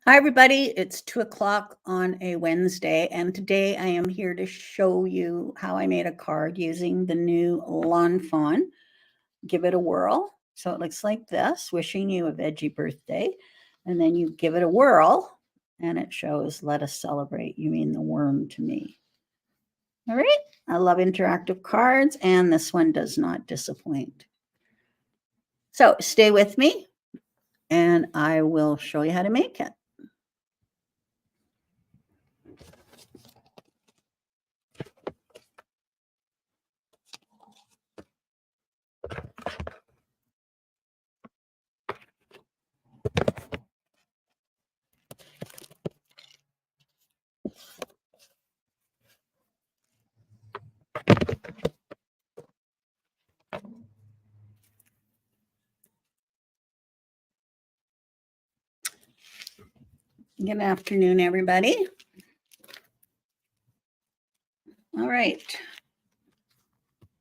Hi, everybody. It's 2 o'clock on a Wednesday, and today I am here to show you how I made a card using the new Lawn Fawn. Give it a whirl. So it looks like this, wishing you a veggie birthday. And then you give it a whirl, and it shows, let us celebrate. You mean the worm to me. All right. I love interactive cards, and this one does not disappoint. So stay with me, and I will show you how to make it. Good afternoon, everybody. All right.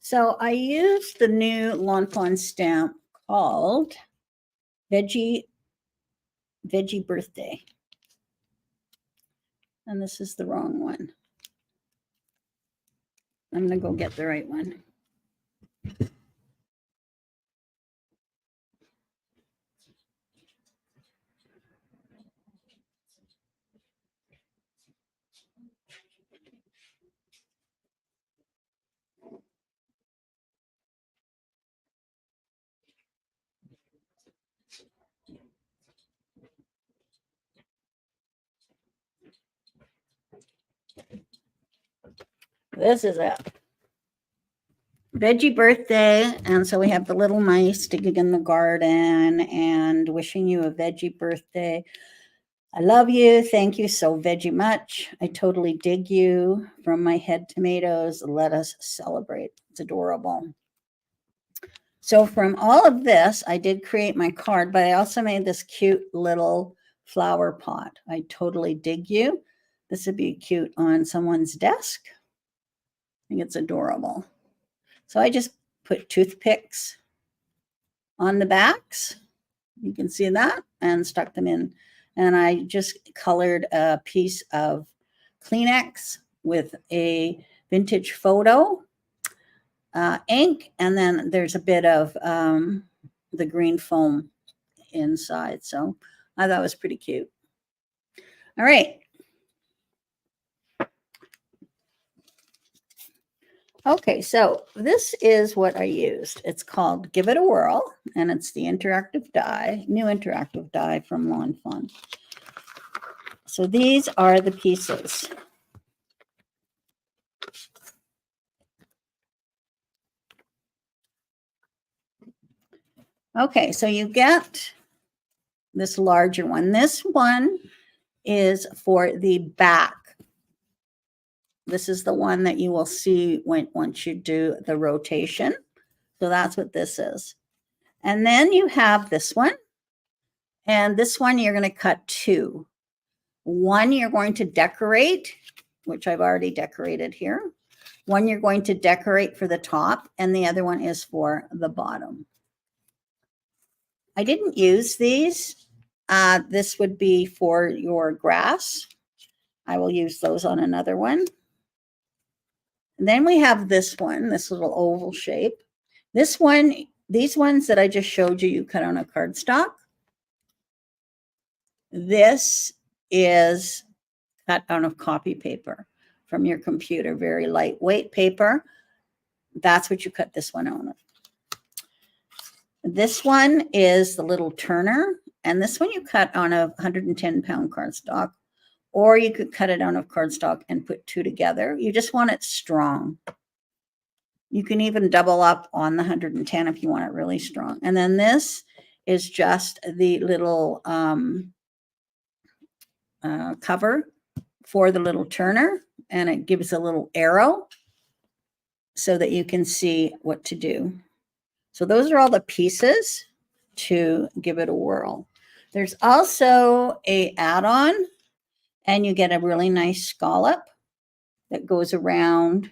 So I used the new Lawn Fawn stamp called Veggie Birthday. And this is the wrong one. I'm going to go get the right one. This is it. Veggie Birthday. And so we have the little mice digging in the garden and wishing you a veggie birthday. I love you. Thank you so veggie much. I totally dig you. From my head tomatoes, let us celebrate. It's adorable. So from all of this, I did create my card, but I also made this cute little flower pot. I totally dig you. This would be cute on someone's desk. I think it's adorable. So I just put toothpicks on the backs. You can see that, and stuck them in. And I just colored a piece of Kleenex with a vintage photo ink, and then there's a bit of the green foam inside. So I thought it was pretty cute. All right. Okay, so this is what I used. It's called Give It a Whirl, and it's the interactive die, new interactive die from Lawn Fawn. So these are the pieces. Okay, so you get this larger one. This one is for the back. This is the one that you will see once you do the rotation. So that's what this is. And then you have this one. And this one you're going to cut two. One you're going to decorate, which I've already decorated here. One you're going to decorate for the top, and the other one is for the bottom. I didn't use these. This would be for your grass. I will use those on another one. And then we have this one, this little oval shape. This one, these ones that I just showed you, you cut on a cardstock. This is cut out of copy paper from your computer, very lightweight paper. That's what you cut this one on. This one is the little turner, and this one you cut on a 110-pound cardstock, or you could cut it on a cardstock and put two together. You just want it strong. You can even double up on the 110 if you want it really strong. And then this is just the little cover for the little turner, and it gives a little arrow so that you can see what to do. So those are all the pieces to Give It a Whirl. There's also a add-on, and you get a really nice scallop that goes around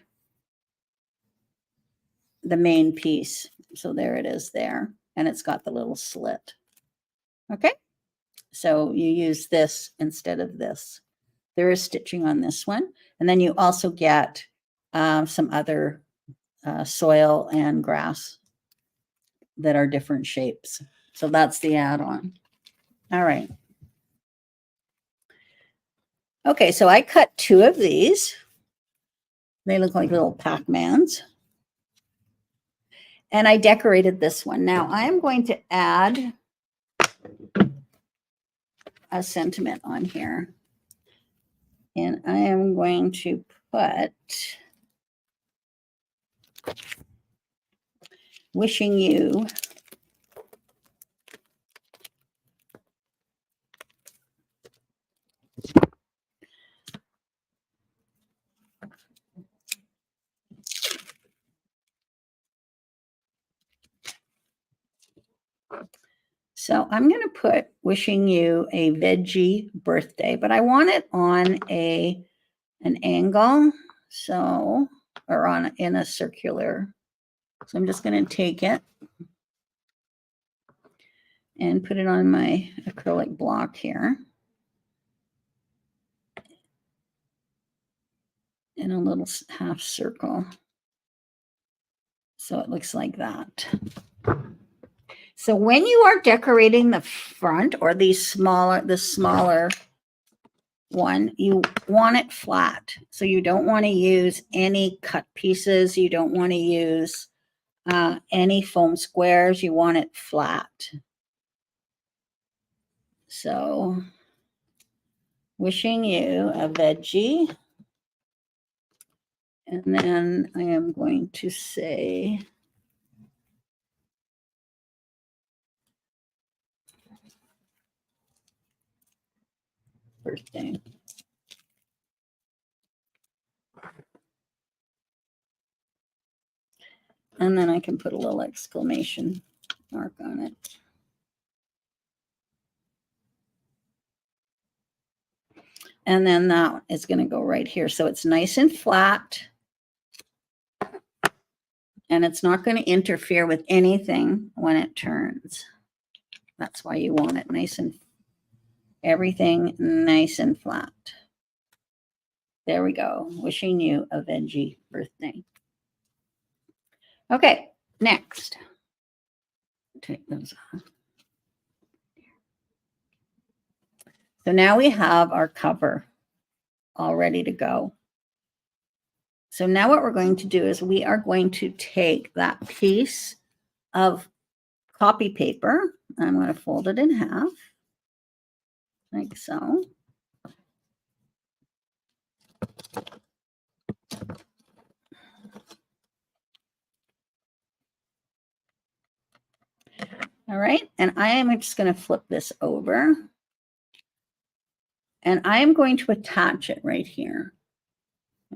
the main piece. So there it is there, and it's got the little slit. Okay. So you use this instead of this. There is stitching on this one. And then you also get some other soil and grass that are different shapes. So that's the add-on. All right. Okay, so I cut 2 of these. They look like little Pac-Mans. And I decorated this one. Now I am going to add a sentiment on here. And I am going to put wishing you So I'm going to put wishing you a veggie birthday, but I want it on an angle, so, or on in a circular. So I'm just going to take it and put it on my acrylic block here in a little half circle. So it looks like that. So when you are decorating the front or the smaller one, you want it flat. So you don't want to use any cut pieces. You don't want to use any foam squares. You want it flat. So wishing you a veggie. And then I am going to say birthday. And then I can put a little exclamation mark on it. And then that is going to go right here. So it's nice and flat. And it's not going to interfere with anything when it turns. That's why you want it nice and, everything nice and flat. There we go. Wishing you a veggie birthday. Okay, next. Take those off. So now we have our cover all ready to go. So now what we're going to do is we are going to take that piece of copy paper. I'm going to fold it in half, like so. All right, and I am just going to flip this over. And I am going to attach it right here.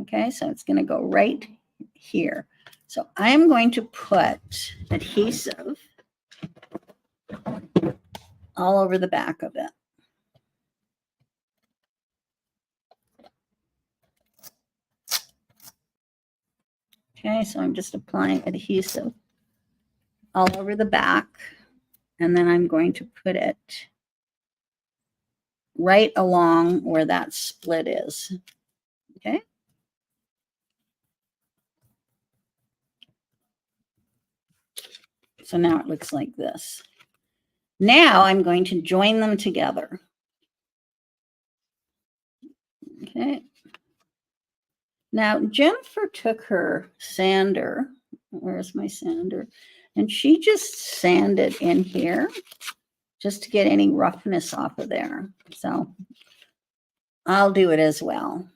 Okay, so it's going to go right here. So I'm going to put adhesive all over the back of it. Okay, so I'm just applying adhesive all over the back, and then I'm going to put it right along where that split is. Okay. So now it looks like this. Now I'm going to join them together. Okay. Now Jennifer took her sander. Where's my sander? And she just sanded in here just to get any roughness off of there. So I'll do it as well.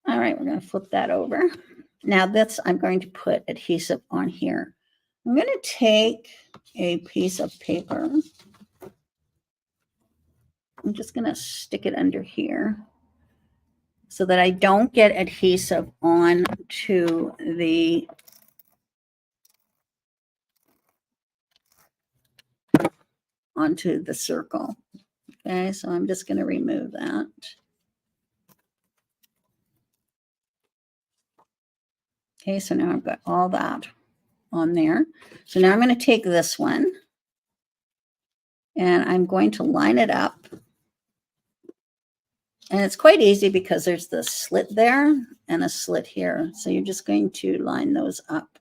All right, we're going to flip that over. Now this, I'm going to put adhesive on here. I'm going to take a piece of paper. I'm just going to stick it under here so that I don't get adhesive onto the circle. Okay, so I'm just going to remove that. Okay, so now I've got all that on there. So now I'm going to take this one and I'm going to line it up. And it's quite easy because there's the slit there and a slit here. So you're just going to line those up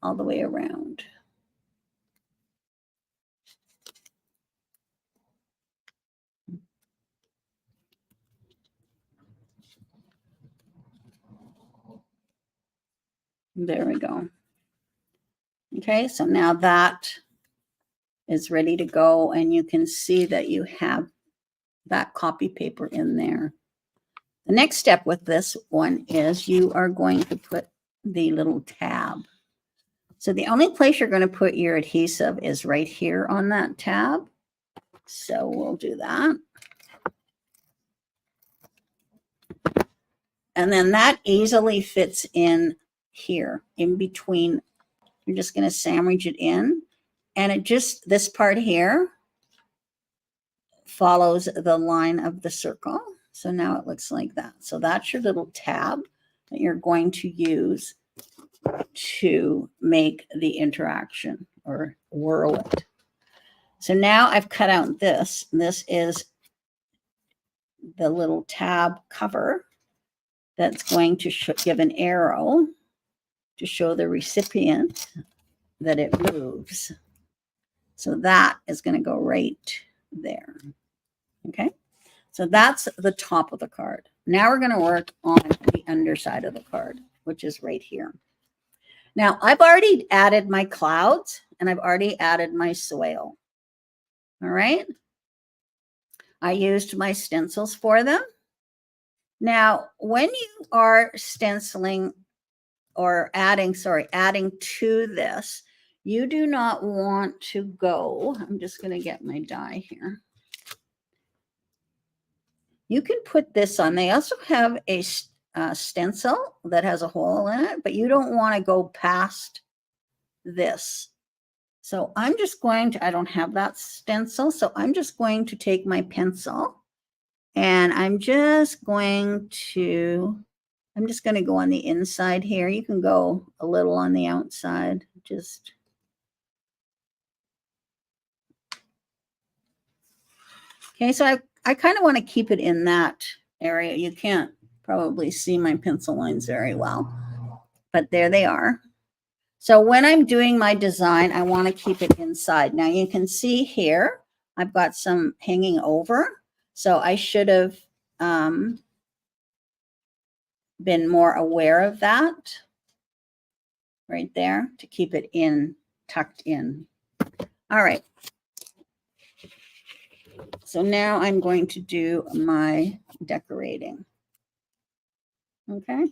all the way around. There we go. Okay, so now that is ready to go, and you can see that you have that copy paper in there. The next step with this one is you are going to put the little tab. So the only place you're going to put your adhesive is right here on that tab. So we'll do that. And then that easily fits in here in between. You're just going to sandwich it in. And it just, this part here follows the line of the circle. So now it looks like that. So that's your little tab that you're going to use to make the interaction or whirl it. So now I've cut out this. This is the little tab cover that's going to give an arrow to show the recipient that it moves. So that is going to go right there. Okay. So that's the top of the card. Now we're going to work on the underside of the card, which is right here. Now I've already added my clouds and I've already added my soil. All right. I used my stencils for them. Now, when you are stenciling or adding to this, you do not want to go. I'm just going to get my die here. You can put this on. They also have a stencil that has a hole in it, but you don't want to go past this. So I'm just going to, I don't have that stencil, so I'm just going to take my pencil and I'm just going to go on the inside here. You can go a little on the outside, just. Okay, so I kind of want to keep it in that area. You can't probably see my pencil lines very well, but there they are. So when I'm doing my design, I want to keep it inside. Now you can see here, I've got some hanging over. So I should have been more aware of that right there to keep it in, tucked in. All right. So now I'm going to do my decorating. Okay.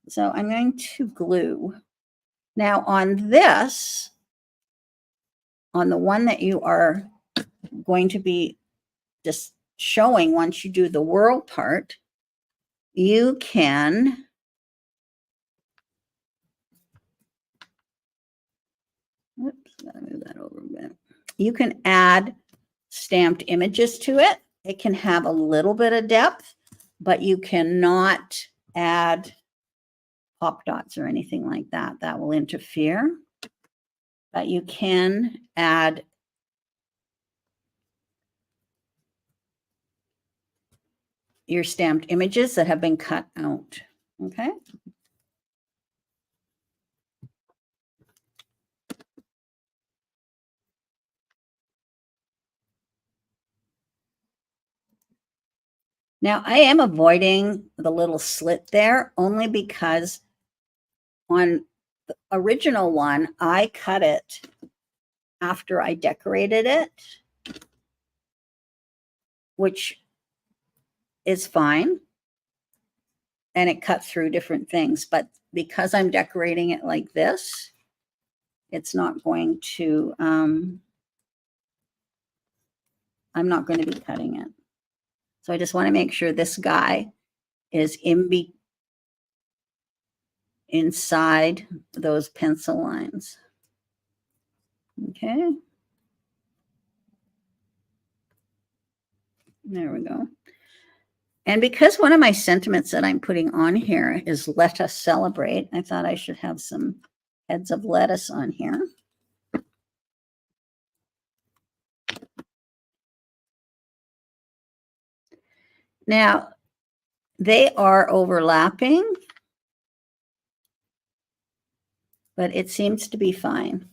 So I'm going to glue. Now on this, on the one that you are going to be just showing once you do the whirl part, you can gotta move that over a bit. You can add stamped images to it. It can have a little bit of depth, but you cannot add pop dots or anything like that. That will interfere. But you can add your stamped images that have been cut out. Okay. Now I am avoiding the little slit there only because on the original one, I cut it after I decorated it, which is fine. And it cut through different things. But because I'm decorating it like this, it's not going to, I'm not going to be cutting it. So I just want to make sure this guy is inside those pencil lines. Okay. There we go. And because one of my sentiments that I'm putting on here is let us celebrate, I thought I should have some heads of lettuce on here. Now, they are overlapping, but it seems to be fine.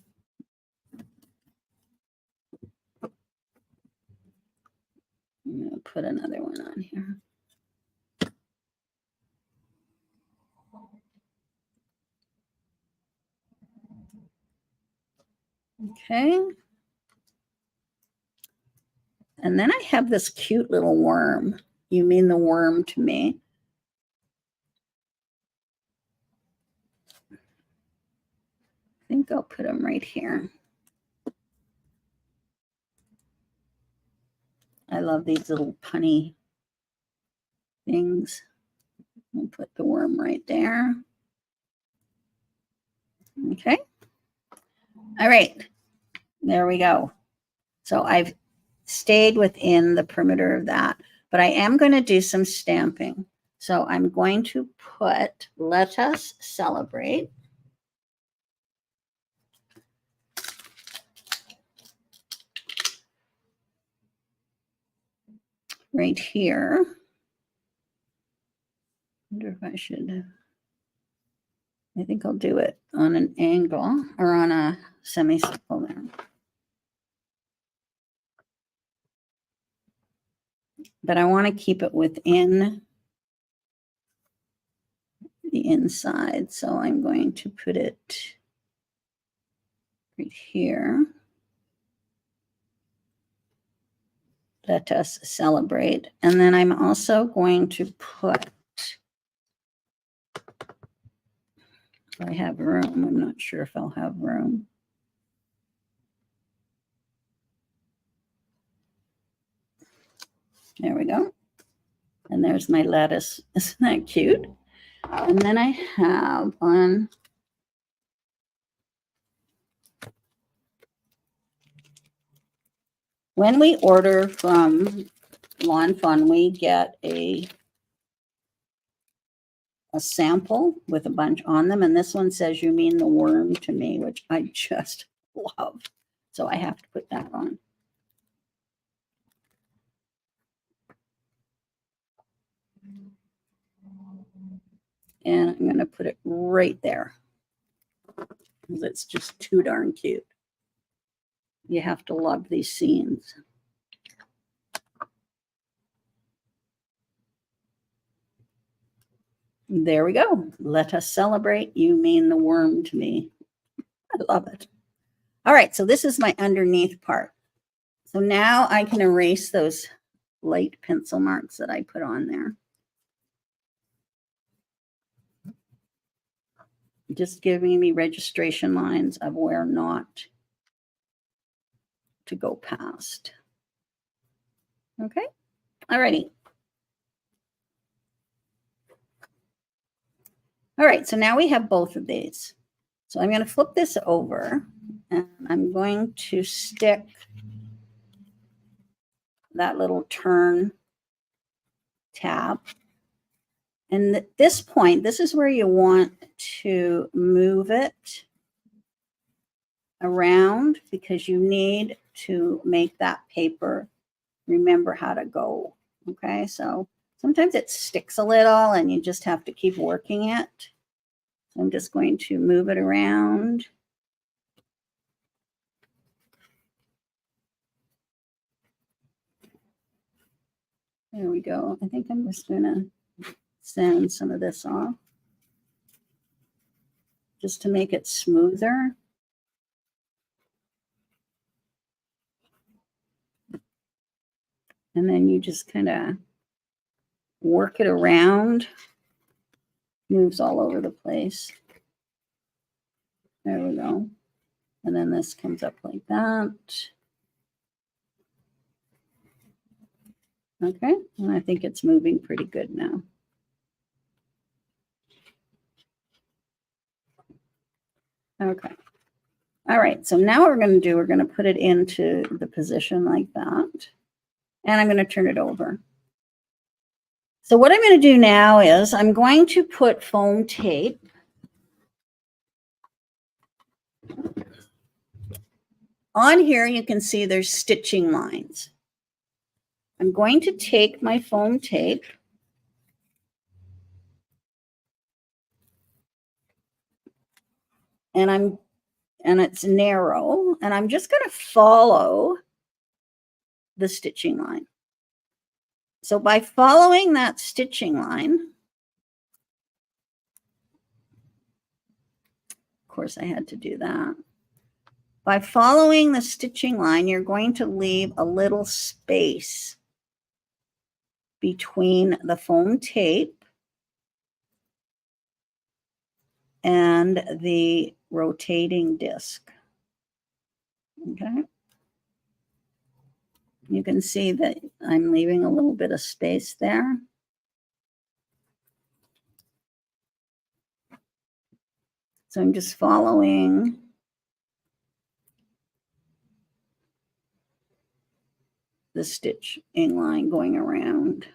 I'm going to put another one on here. Okay. And then I have this cute little worm. You mean the worm to me. I think I'll put him right here. I love these little punny things. I'll put the worm right there. Okay. All right. There we go. So I've stayed within the perimeter of that, but I am going to do some stamping. So I'm going to put let us celebrate. Right here. I wonder if I should, I think I'll do it on an angle or on a semicircle there. But I want to keep it within the inside. So I'm going to put it right here. Let us celebrate. And then I'm also going to put, if I have room, I'm not sure if I'll have room. There we go. And there's my lettuce. Isn't that cute? And then I have on when we order from Lawn Fawn, we get a sample with a bunch on them. And this one says, you mean the worm to me, which I just love. So I have to put that on. And I'm going to put it right there because it's just too darn cute. You have to love these scenes. There we go. Let us celebrate. You mean the worm to me. I love it. All right, so this is my underneath part. So now I can erase those light pencil marks that I put on there. Just giving me registration lines of where not to go past. Okay, all righty. All right, so now we have both of these. So I'm going to flip this over and I'm going to stick that little turn tab. And at this point, this is where you want to move it around because you need to make that paper remember how to go. Okay, so sometimes it sticks a little and you just have to keep working it. So I'm just going to move it around. There we go. I think I'm just going to sand some of this off just to make it smoother. And then you just kind of work it around. Moves all over the place. There we go. And then this comes up like that. Okay, and I think it's moving pretty good now. Okay. All right, so now what we're going to do, we're going to put it into the position like that. And I'm going to turn it over. So what I'm going to do now is I'm going to put foam tape on here. You can see there's stitching lines. I'm going to take my foam tape and it's narrow, and I'm just going to follow the stitching line. So by following that stitching line, of course I had to do that. By following the stitching line, you're going to leave a little space between the foam tape and the rotating disc. Okay. You can see that I'm leaving a little bit of space there. So I'm just following the stitching line going around.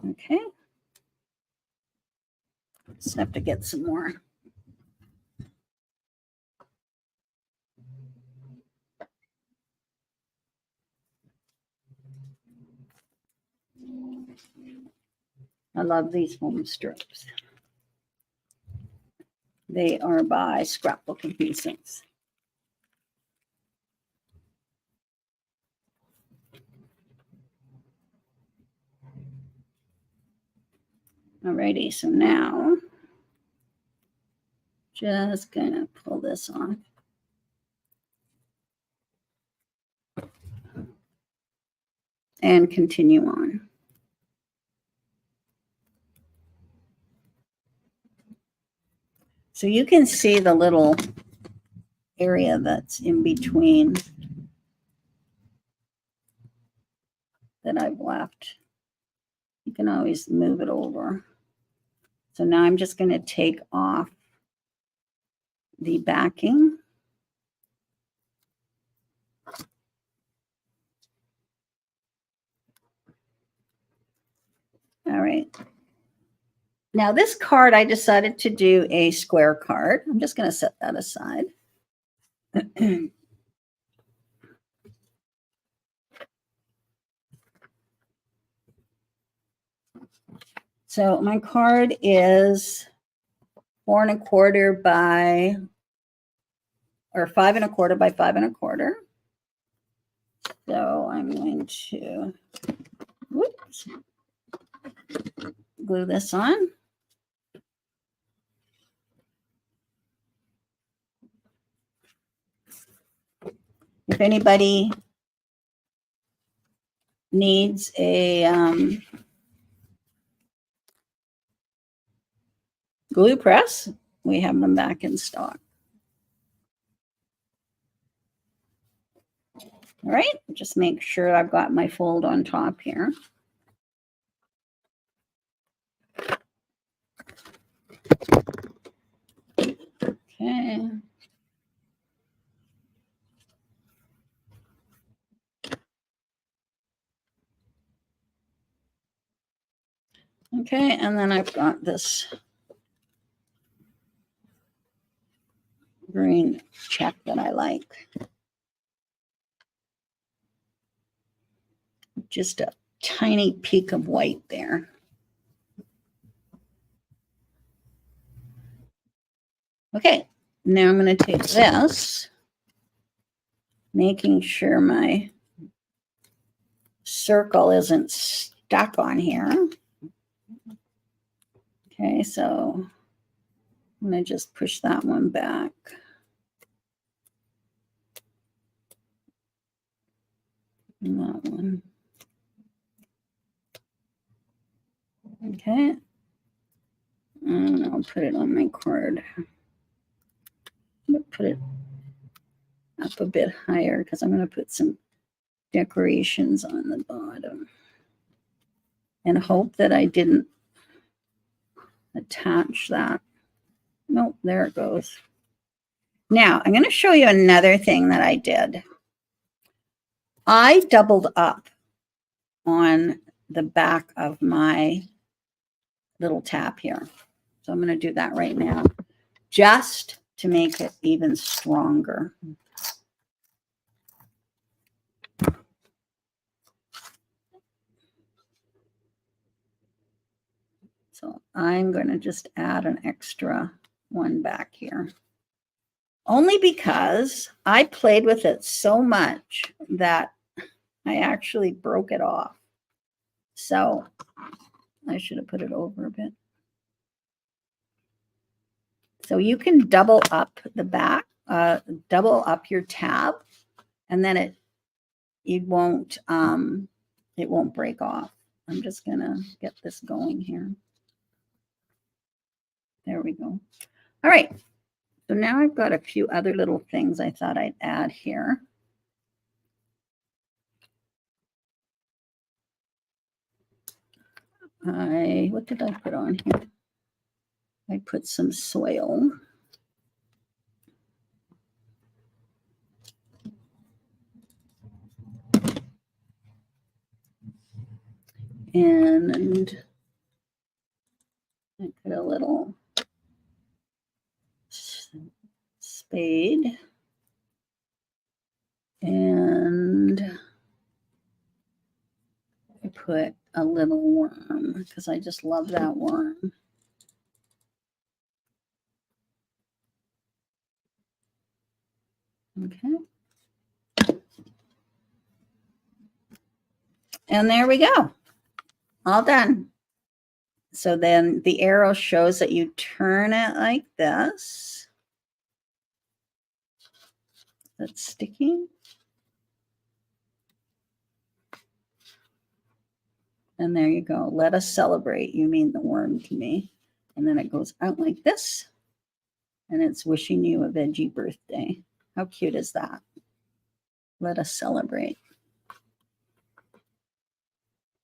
Okay. Just have to get some more. I love these foam strips. They are by Scrapbook and Pieces. Alrighty, so now just gonna pull this off. And continue on. So you can see the little area that's in between that I've left. You can always move it over. So now I'm just going to take off the backing. All right. Now this card, I decided to do a square card. I'm just going to set that aside. So my card is 4 1/4 by, or 5 1/4 by 5 1/4. So I'm going to, whoops, glue this on. If anybody needs a glue press, we have them back in stock. All right, just make sure I've got my fold on top here. Okay. Okay, and then I've got this green check that I like. Just a tiny peak of white there. Okay, now I'm going to take this, making sure my circle isn't stuck on here. Okay, so I'm going to just push that one back. And that one. Okay. And I'll put it on my card. I'm going to put it up a bit higher because I'm going to put some decorations on the bottom. And hope that I didn't attach that. Nope, there it goes. Now, I'm going to show you another thing that I did. I doubled up on the back of my little tab here. So I'm going to do that right now, just to make it even stronger. So I'm going to just add an extra one back here. Only because I played with it so much that I actually broke it off. So I should have put it over a bit. So you can double up the back, double up your tab, and then it won't break off. I'm just gonna get this going here. There we go. All right. So now I've got a few other little things I thought I'd add here. What did I put on here? I put some soil. And I put a little spade. And I put a little worm because I just love that worm. Okay. And there we go. All done. So then the arrow shows that you turn it like this. That's sticking. And there you go. Let us celebrate. You mean the worm to me. And then it goes out like this. And it's wishing you a veggie birthday. How cute is that? Let us celebrate.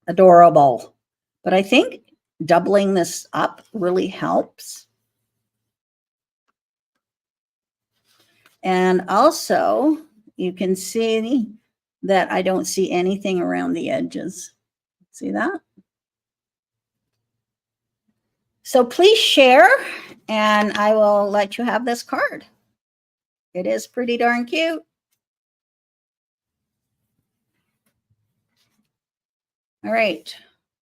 Adorable. But I think doubling this up really helps. And also, you can see that I don't see anything around the edges. See that? So please share, and I will let you have this card. It is pretty darn cute. All right.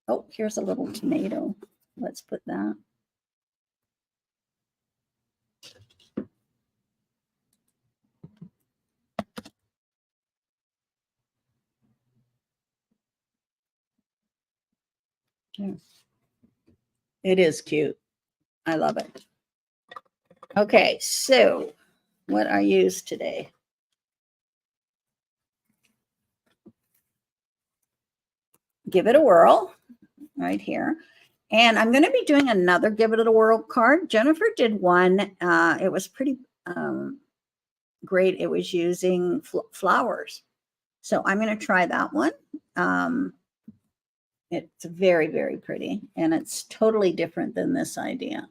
Oh, here's a little tomato. Let's put that. It is cute. I love it. Okay, so what I use today. Give it a whirl right here. And I'm going to be doing another Give It a Whirl card. Jennifer did one. It was pretty great. It was using flowers. So I'm going to try that one. It's very, very pretty. And it's totally different than this idea.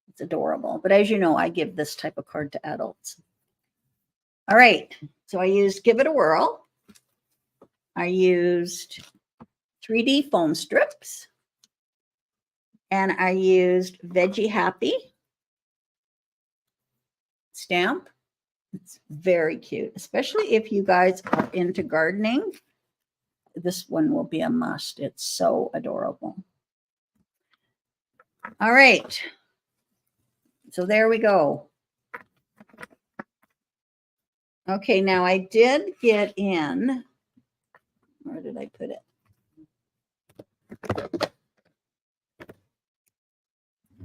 It's adorable. But as you know, I give this type of card to adults. All right. So I used Give It a Whirl. I used 3D foam strips. And I used Veggie Happy stamp. It's very cute, especially if you guys are into gardening. This one will be a must. It's so adorable. All right. So there we go. Okay, now I did get in. Where did I put it?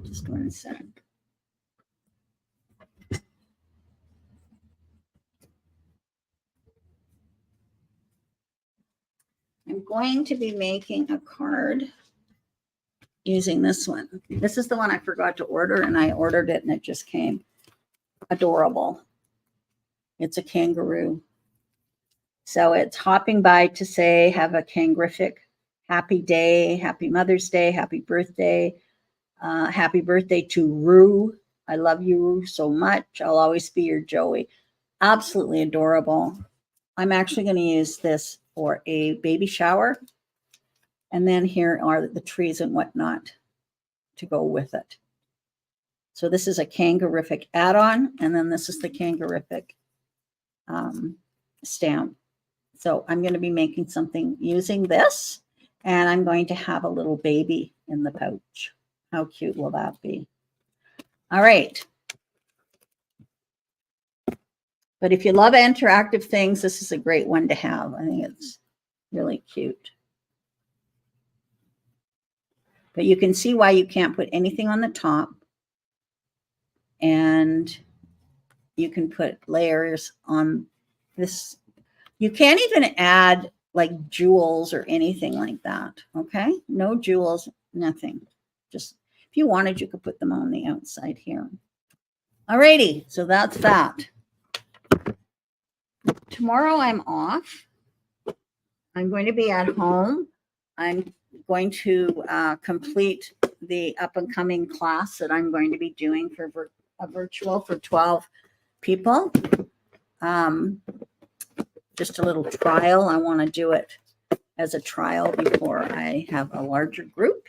Just 1 sec. I'm going to be making a card using this one. This is the one I forgot to order, and I ordered it and it just came. Adorable. It's a kangaroo. So it's hopping by to say, have a kangrific happy day, happy Mother's Day, happy birthday to Rue. I love you so much. I'll always be your Joey. Absolutely adorable. I'm actually going to use this for a baby shower. And then here are the trees and whatnot to go with it. So this is a Kangarific add-on, and then this is the Kangarific stamp. So I'm going to be making something using this, and I'm going to have a little baby in the pouch. How cute will that be? All right. But if you love interactive things, this is a great one to have. I think it's really cute. But you can see why you can't put anything on the top. And you can put layers on this. You can't even add like jewels or anything like that. Okay. No jewels, nothing. Just if you wanted, you could put them on the outside here. All righty. So that's that. Tomorrow I'm off. I'm going to be at home. I'm going to complete the up and coming class that I'm going to be doing for a virtual for 12 people. Just a little trial. I want to do it as a trial before I have a larger group.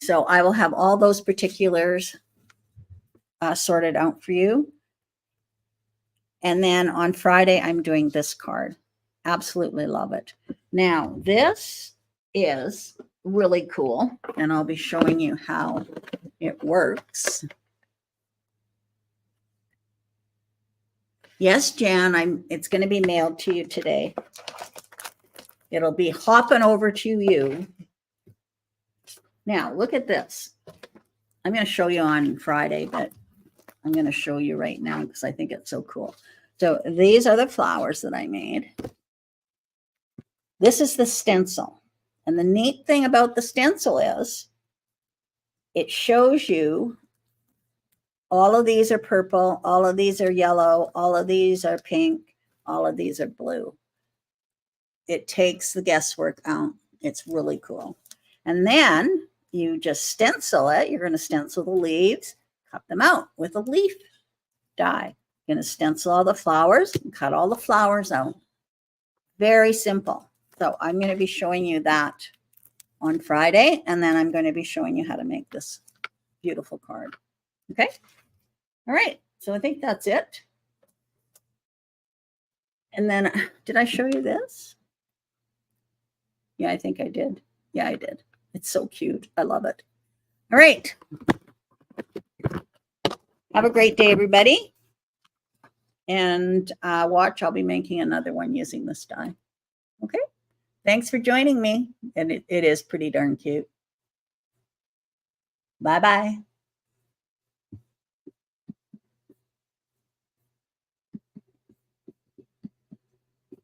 So I will have all those particulars sorted out for you. And then on Friday, I'm doing this card. Absolutely love it. Now, this is really cool, and I'll be showing you how it works. Yes, Jan, it's going to be mailed to you today. It'll be hopping over to you. Now, look at this. I'm going to show you on Friday, but I'm going to show you right now because I think it's so cool. So these are the flowers that I made. This is the stencil. And the neat thing about the stencil is it shows you all of these are purple, all of these are yellow, all of these are pink, all of these are blue. It takes the guesswork out. It's really cool. And then you just stencil it. You're going to stencil the leaves, cut them out with a leaf die. You're going to stencil all the flowers and cut all the flowers out. Very simple. So I'm going to be showing you that on Friday, and then I'm going to be showing you how to make this beautiful card. Okay? All right. So I think that's it. And then, did I show you this? Yeah, I think I did. Yeah, I did. It's so cute. I love it. All right. Have a great day, everybody. And watch, I'll be making another one using this die. Okay? Thanks for joining me. And it is pretty darn cute. Bye-bye.